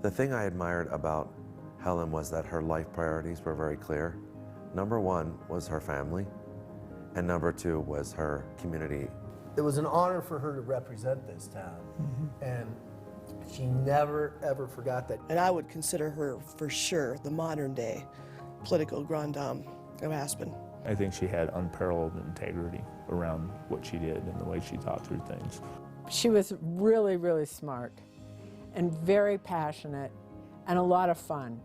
The thing I admired about Helen was that her life priorities were very clear. Number one was her family, and number two was her community. It was an honor for her to represent this town, and she never, ever forgot that. And I would consider her, for sure, the modern day political grande dame of Aspen. I think she had unparalleled integrity around what she did and the way she thought through things. She was really, really smart and very passionate and a lot of fun.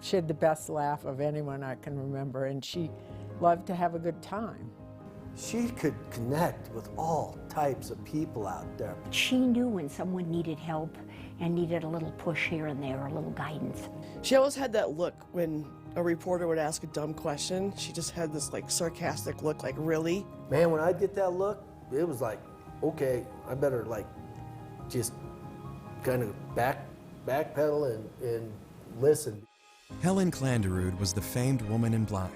She had the best laugh of anyone I can remember, and she loved to have a good time. She could connect with all types of people out there. She knew when someone needed help and needed a little push here and there, a little guidance. She always had that look when a reporter would ask a dumb question. She just had this like sarcastic look, like, really? Man, when I'd get that look, it was like, okay, I better like just kind of backpedal and listen. Helen Klanderud was the famed woman in black,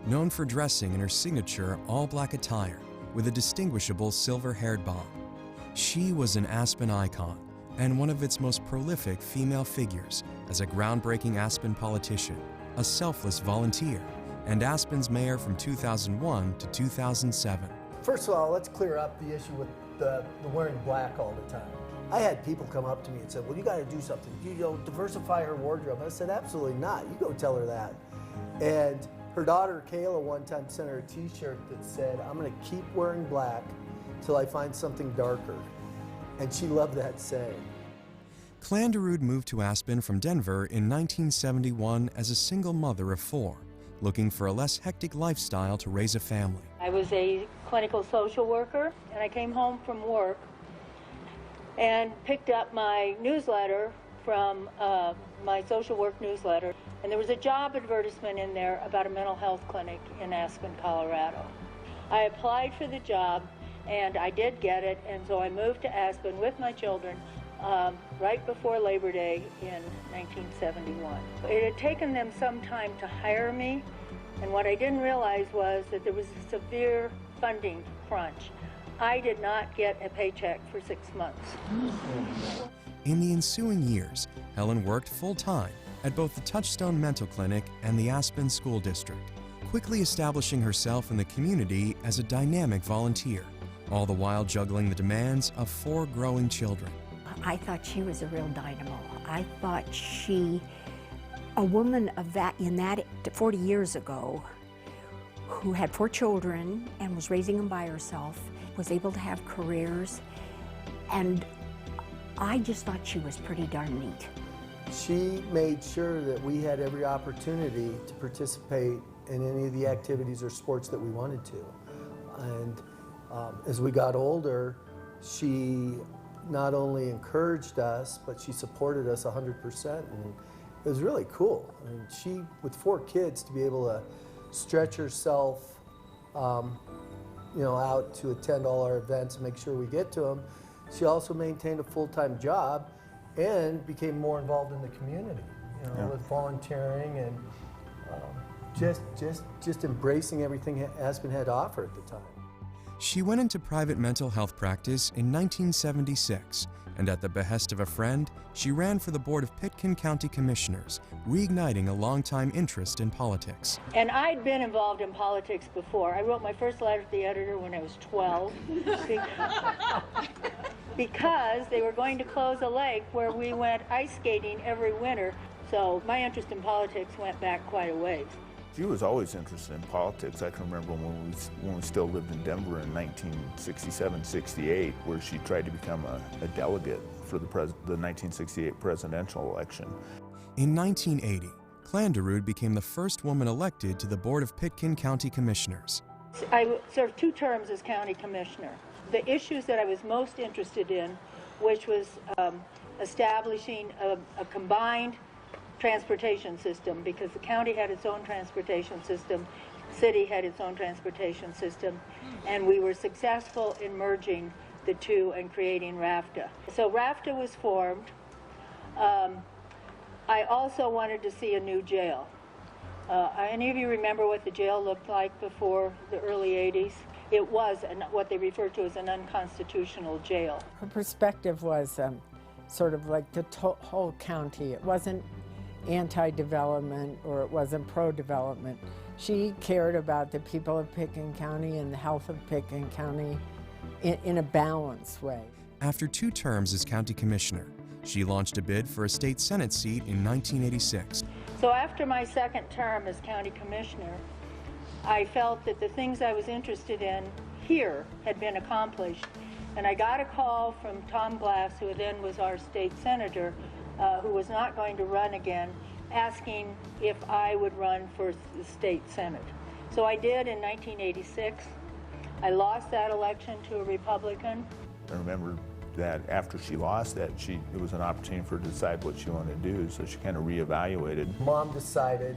known for dressing in her signature all-black attire with a distinguishable silver-haired bob. She was an Aspen icon and one of its most prolific female figures as a groundbreaking Aspen politician, a selfless volunteer, and Aspen's mayor from 2001 to 2007. First of all, let's clear up the issue with the wearing black all the time. I had people come up to me and said, well, you got to do something. You know, diversify her wardrobe. I said, absolutely not. You go tell her that. And her daughter, Kayla, one time sent her a t-shirt that said, I'm going to keep wearing black till I find something darker. And she loved that saying. Klanderud moved to Aspen from Denver in 1971 as a single mother of 4, looking for a less hectic lifestyle to raise a family. I was a clinical social worker, and I came home from work and picked up my newsletter from my social work newsletter, and there was a job advertisement in there about a mental health clinic in Aspen, Colorado. I applied for the job, and I did get it, and so I moved to Aspen with my children right before Labor Day in 1971. It had taken them some time to hire me, and what I didn't realize was that there was a severe funding crunch. I did not get a paycheck for 6 months. In the ensuing years, Helen worked full-time at both the Touchstone Mental Clinic and the Aspen School District, quickly establishing herself in the community as a dynamic volunteer, all the while juggling the demands of 4 growing children. I thought she was a real dynamo. I thought a woman of that, 40 years ago, who had 4 children and was raising them by herself, was able to have careers, and I just thought she was pretty darn neat. She made sure that we had every opportunity to participate in any of the activities or sports that we wanted to. And as we got older, she not only encouraged us, but she supported us 100%, and it was really cool. I mean, she, with 4 kids, to be able to stretch herself out to attend all our events and make sure we get to them. She also maintained a full-time job and became more involved in the community, with volunteering and just embracing everything Aspen had to offer at the time. She went into private mental health practice in 1976, and at the behest of a friend, she ran for the board of Pitkin County Commissioners, reigniting a longtime interest in politics. And I'd been involved in politics before. I wrote my first letter to the editor when I was 12 because they were going to close a lake where we went ice skating every winter. So my interest in politics went back quite a ways. She was always interested in politics. I can remember when we still lived in Denver in 1967-68, where she tried to become a delegate for the 1968 presidential election. In 1980, Klanderud became the first woman elected to the board of Pitkin County Commissioners. I served 2 terms as county commissioner. The issues that I was most interested in, which was establishing a combined transportation system, because the county had its own transportation system, city had its own transportation system, and we were successful in merging the 2 and creating RAFTA. So RAFTA was formed. I also wanted to see a new jail. Any of you remember what the jail looked like before the early 80s? It was what they referred to as an unconstitutional jail. Her perspective was sort of like the whole county. It wasn't anti-development or it wasn't pro-development. She cared about the people of Pitkin County and the health of Pitkin County in a balanced way. After 2 terms as county commissioner, she launched a bid for a state senate seat in 1986. So after my second term as county commissioner, I felt that the things I was interested in here had been accomplished. And I got a call from Tom Glass, who then was our state senator, who was not going to run again, asking if I would run for the state senate. So I did in 1986. I lost that election to a Republican. I remember that after she lost that, it was an opportunity for her to decide what she wanted to do, so she kind of reevaluated. Mom decided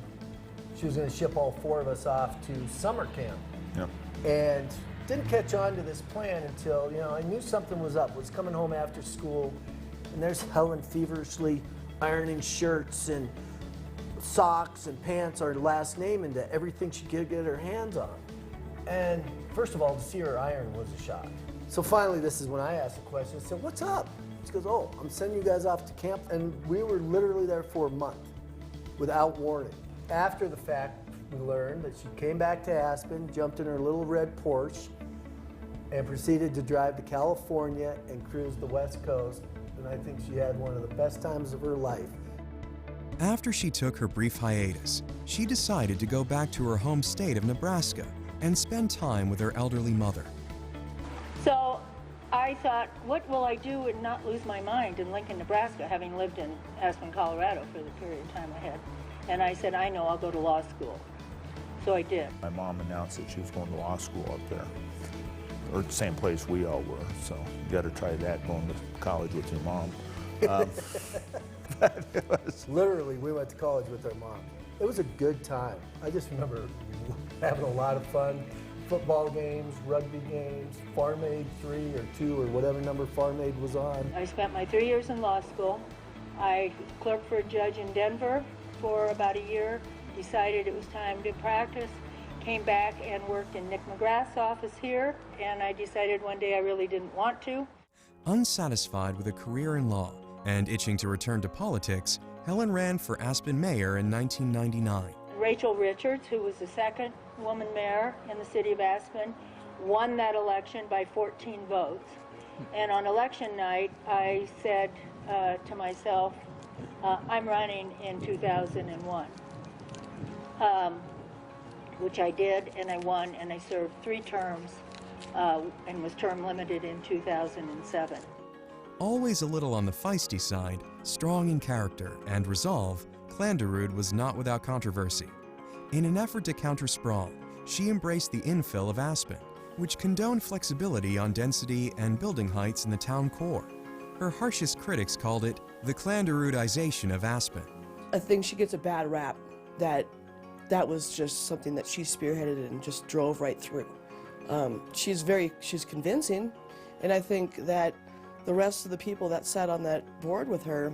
she was going to ship all 4 of us off to summer camp. Yep. And didn't catch on to this plan until, I knew something was up. Was coming home after school, and there's Helen feverishly ironing shirts and socks and pants, our last name, into everything she could get her hands on. And first of all, to see her iron was a shock. So finally, this is when I asked the question. I said, "What's up?" She goes, "Oh, I'm sending you guys off to camp." And we were literally there for a month without warning. After the fact, we learned that she came back to Aspen, jumped in her little red Porsche, and proceeded to drive to California and cruise the West Coast. And I think she had one of the best times of her life. After she took her brief hiatus, she decided to go back to her home state of Nebraska and spend time with her elderly mother. So I thought, what will I do and not lose my mind in Lincoln, Nebraska, having lived in Aspen, Colorado for the period of time I had. And I said, I know, I'll go to law school. So I did. My mom announced that she was going to law school up there, or the same place we all were, so you got to try that, going to college with your mom. Literally, we went to college with our mom. It was a good time. I just remember having a lot of fun. Football games, rugby games, Farm Aid 3 or 2 or whatever number Farm Aid was on. I spent my 3 years in law school. I clerked for a judge in Denver for about a year, decided it was time to practice, came back and worked in Nick McGrath's office here, and I decided one day I really didn't want to. Unsatisfied with a career in law and itching to return to politics, Helen ran for Aspen mayor in 1999. Rachel Richards, who was the second woman mayor in the city of Aspen, won that election by 14 votes. And on election night, I said to myself, I'm running in 2001, which I did, and I won, and I served 3 terms and was term limited in 2007. Always a little on the feisty side, strong in character and resolve, Klanderud was not without controversy. In an effort to counter sprawl, she embraced the infill of Aspen, which condoned flexibility on density and building heights in the town core. Her harshest critics called it the Klanderudization of Aspen. I think she gets a bad rap that was just something that she spearheaded and just drove right through. She's convincing, and I think that the rest of the people that sat on that board with her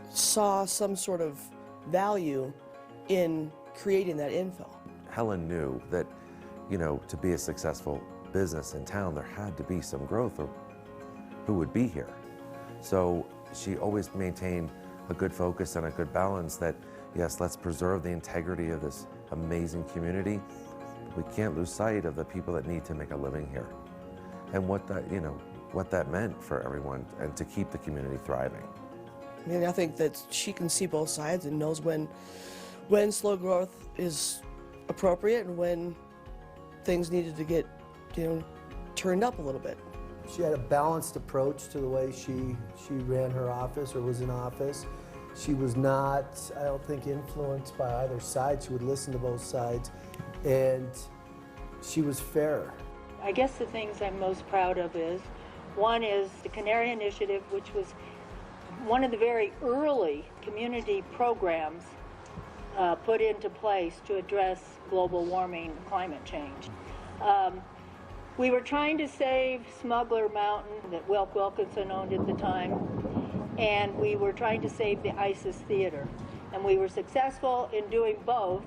saw some sort of value in creating that infill. Helen knew that, to be a successful business in town, there had to be some growth or who would be here. So she always maintained a good focus and a good balance that, yes, let's preserve the integrity of this amazing community. We can't lose sight of the people that need to make a living here and what that meant for everyone and to keep the community thriving. I mean, I think that she can see both sides and knows when slow growth is appropriate and when things needed to get, turned up a little bit. She had a balanced approach to the way she ran her office or was in office. She was not, I don't think, influenced by either side. She would listen to both sides, and she was fair. I guess the things I'm most proud of is, one is the Canary Initiative, which was one of the very early community programs put into place to address global warming and climate change. We were trying to save Smuggler Mountain that Wilk Wilkinson owned at the time, and we were trying to save the ISIS Theater. And we were successful in doing both,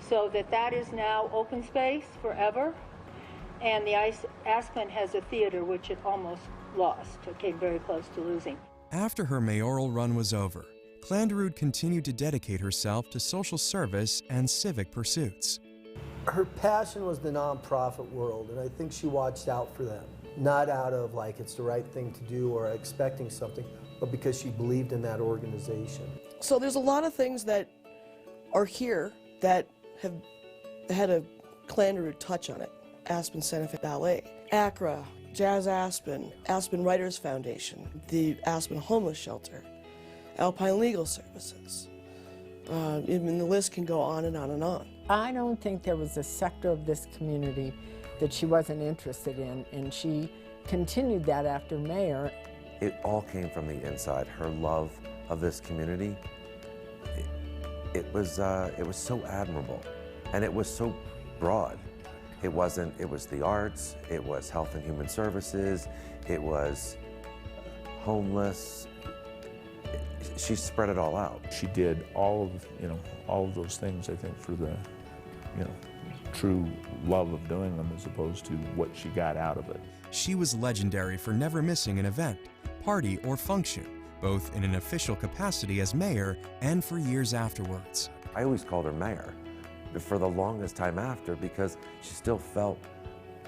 so that is now open space forever. And the Aspen has a theater which it almost lost. I came very close to losing. After her mayoral run was over, Klanderud continued to dedicate herself to social service and civic pursuits. Her passion was the nonprofit world, and I think she watched out for them. Not out of like it's the right thing to do or expecting something, but because she believed in that organization. So there's a lot of things that are here that have had a Klanderud touch on it. Aspen Santa Fe Ballet, ACRA, Jazz Aspen, Aspen Writers Foundation, the Aspen Homeless Shelter, Alpine Legal Services. I mean, the list can go on and on and on. I don't think there was a sector of this community that she wasn't interested in, and she continued that after mayor. It all came from the inside. Her love of this community, it was so admirable, and it was so broad. It was the arts, it was health and human services, it was homeless. She spread it all out. She did all of those things, I think, for the, true love of doing them as opposed to what she got out of it. She was legendary for never missing an event, party, or function, both in an official capacity as mayor and for years afterwards. I always called her mayor for the longest time after because she still felt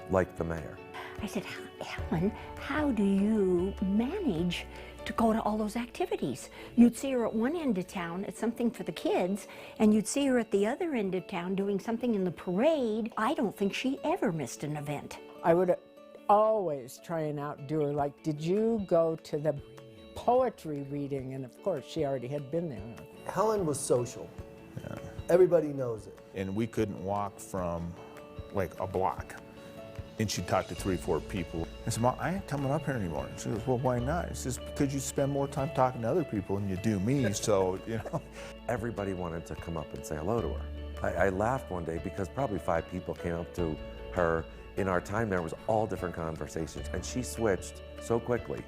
like the mayor. I said, Helen, how do you manage to go to all those activities? You'd see her at one end of town at something for the kids, and you'd see her at the other end of town doing something in the parade. I don't think she ever missed an event. I would always try and outdo her. Like, did you go to the poetry reading? And of course, she already had been there. Helen was social. Yeah. Everybody knows it. And we couldn't walk from like a block. And she'd talk to 3 or 4 people. I said, Mom, I ain't coming up here anymore. She goes, well, why not? She says, because you spend more time talking to other people than you do me, so, Everybody wanted to come up and say hello to her. I laughed one day because probably 5 people came up to her. In our time there was all different conversations, and she switched so quickly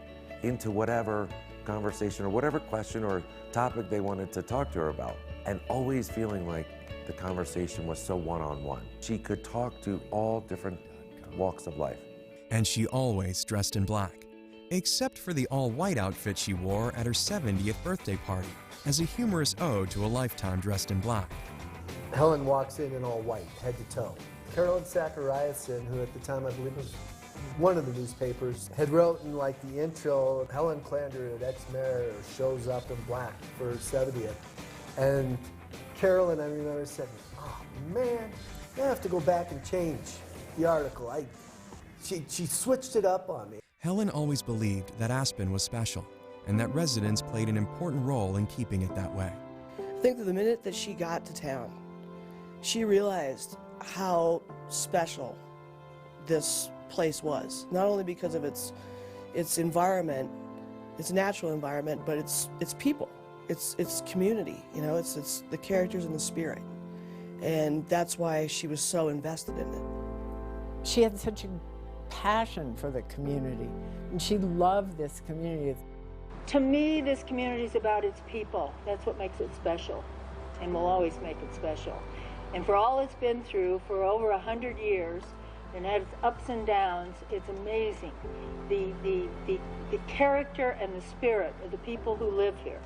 into whatever conversation or whatever question or topic they wanted to talk to her about, and always feeling like the conversation was so one-on-one. She could talk to all different walks of life. And she always dressed in black, except for the all-white outfit she wore at her 70th birthday party, as a humorous ode to a lifetime dressed in black. Helen walks in all white, head to toe. Carolyn Zachariason, who at the time I believe was one of the newspapers, had wrote in like the intro, Helen Klanderud, ex-mayor, shows up in black for her 70th. And Carolyn, I remember, said, oh man, I have to go back and change the article. She switched it up on me. Helen always believed that Aspen was special, and that residents played an important role in keeping it that way. I think that the minute that she got to town, she realized how special this place was. Not only because of its environment, its natural environment, but its people, its community. It's the characters and the spirit, and that's why she was so invested in it. She had such a passion for the community, and she loved this community. To me, this community is about its people. That's what makes it special, and will always make it special. And for all it's been through for over 100 years, and had its ups and downs, it's amazing. The character and the spirit of the people who live here,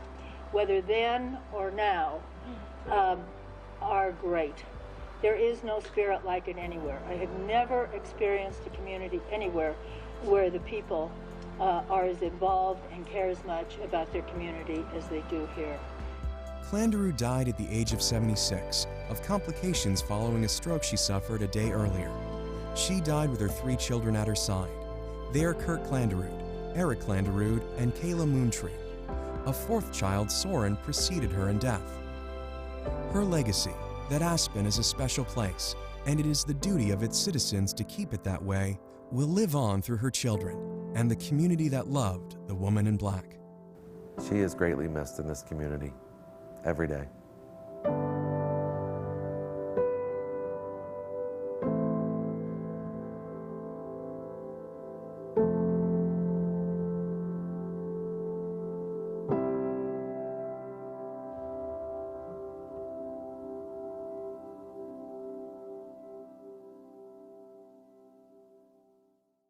whether then or now, are great. There is no spirit like it anywhere. I have never experienced a community anywhere where the people are as involved and care as much about their community as they do here. Klanderud died at the age of 76 of complications following a stroke she suffered a day earlier. She died with her 3 children at her side. They are Kurt Klanderud, Eric Klanderud, and Kayla Moontree. A 4th child, Soren, preceded her in death. Her legacy, that Aspen is a special place, and it is the duty of its citizens to keep it that way, will live on through her children and the community that loved the woman in black. She is greatly missed in this community every day.